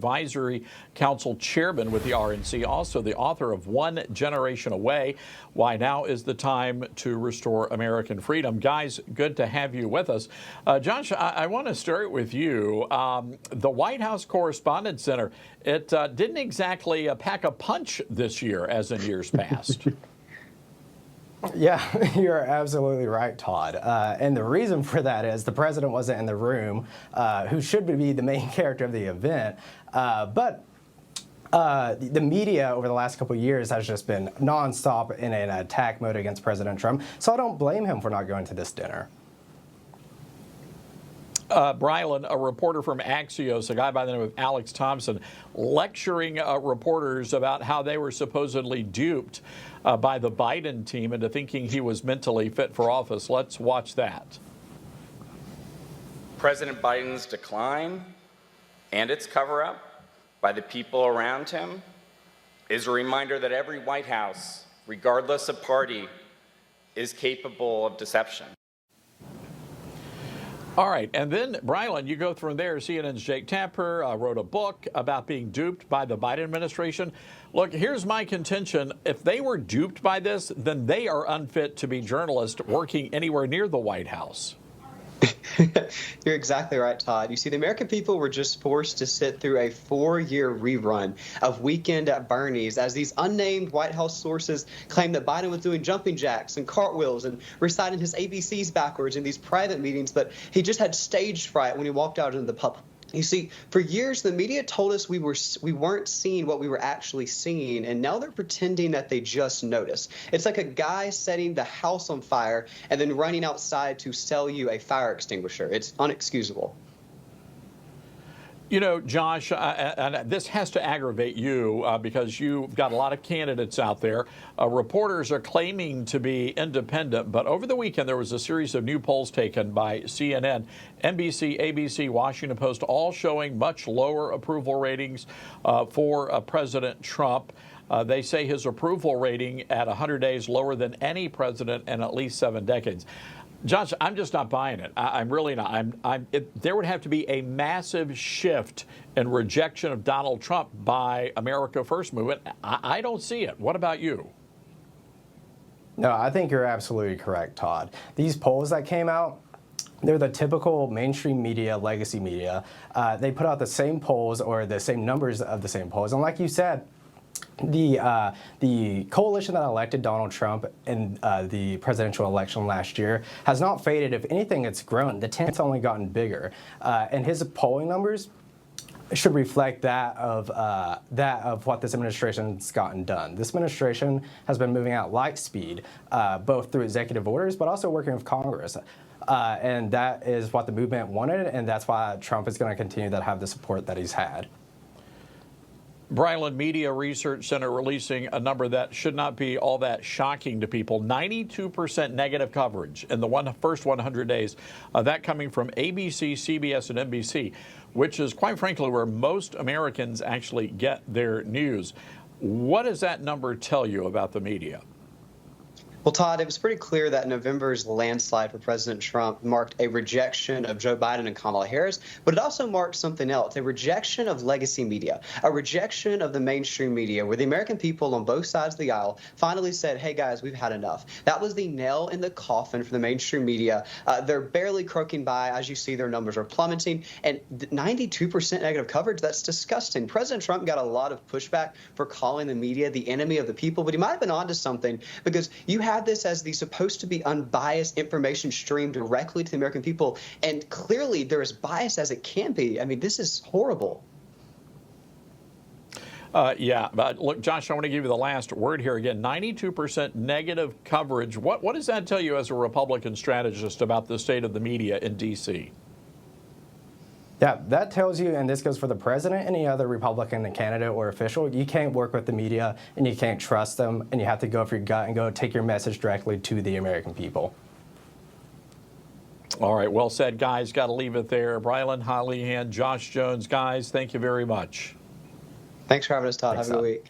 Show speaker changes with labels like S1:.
S1: Advisory Council Chairman with the RNC, also the author of One Generation Away, Why Now is the Time to Restore American Freedom. Guys, good to have you with us. Josh, I want to start with you. The White House Correspondents Center, it didn't exactly pack a punch this year as in years past.
S2: Yeah, you're absolutely right, Todd. And the reason for that is the president wasn't in the room, who should be the main character of the event. But the media over the last couple of years has just been nonstop in an attack mode against President Trump. So I don't blame him for not going to this dinner.
S1: Brilyn, a reporter from Axios, a guy by the name of Alex Thompson, lecturing reporters about how they were supposedly duped by the Biden team into thinking he was mentally fit for office. Let's watch that.
S3: President Biden's decline and its cover-up by the people around him is a reminder that every White House, regardless of party, is capable of deception.
S1: All right, and then, Brilyn, you go from there. CNN's Jake Tapper wrote a book about being duped by the Biden administration. Look, here's my contention. If they were duped by this, then they are unfit to be journalists working anywhere near the White House.
S4: You're exactly right, Todd. You see, the American people were just forced to sit through a 4-year rerun of Weekend at Bernie's as these unnamed White House sources claimed that Biden was doing jumping jacks and cartwheels and reciting his ABCs backwards in these private meetings, but he just had stage fright when he walked out into the public. You see, for years, the media told us we weren't seeing what we were actually seeing, and now they're pretending that they just noticed. It's like a guy setting the house on fire and then running outside to sell you a fire extinguisher. It's unexcusable.
S1: You know, Josh, and this has to aggravate you because you've got a lot of candidates out there. Reporters are claiming to be independent, but over the weekend there was a series of new polls taken by CNN, NBC, ABC, Washington Post, all showing much lower approval ratings for President Trump. They say his approval rating at 100 days lower than any president in at least 7 decades. Josh, I'm just not buying it. I'm really not. There would have to be a massive shift in rejection of Donald Trump by America First movement. I don't see it. What about you?
S2: No, I think you're absolutely correct, Todd. These polls that came out, they're the typical mainstream media, legacy media. They put out the same polls or the same numbers of the same polls. And like you said, the coalition that elected Donald Trump in the presidential election last year has not faded. If anything, it's grown. The tent's only gotten bigger. And his polling numbers should reflect that of what this administration's gotten done. This administration has been moving at light speed, both through executive orders, but also working with Congress. And that is what the movement wanted, and that's why Trump is going to continue to have the support that he's had.
S1: Brilyn Media Research Center releasing a number that should not be all that shocking to people. 92% negative coverage in the first 100 days. That coming from ABC, CBS, and NBC, which is quite frankly where most Americans actually get their news. What does that number tell you about the media?
S4: Well, Todd, it was pretty clear that November's landslide for President Trump marked a rejection of Joe Biden and Kamala Harris, but it also marked something else, a rejection of legacy media, a rejection of the mainstream media, where the American people on both sides of the aisle finally said, hey, guys, we've had enough. That was the nail in the coffin for the mainstream media. They're barely croaking by. As you see, their numbers are plummeting. And 92% negative coverage, that's disgusting. President Trump got a lot of pushback for calling the media the enemy of the people, but he might have been onto something, because you had this as the supposed to be unbiased information stream directly to the American people, and clearly they're as biased as it can be. I mean, this is horrible.
S1: Yeah, but look, Josh, I want to give you the last word here again. 92% negative coverage. What does that tell you as a Republican strategist about the state of the media in D.C.?
S2: Yeah, that tells you, and this goes for the president, any other Republican candidate or official, you can't work with the media and you can't trust them, and you have to go for your gut and go take your message directly to the American people.
S1: All right, well said, guys. Got to leave it there. Brilyn Hollyhand, Josh Jones, guys, thank you very much.
S4: Thanks for having us, Todd. Have a good week.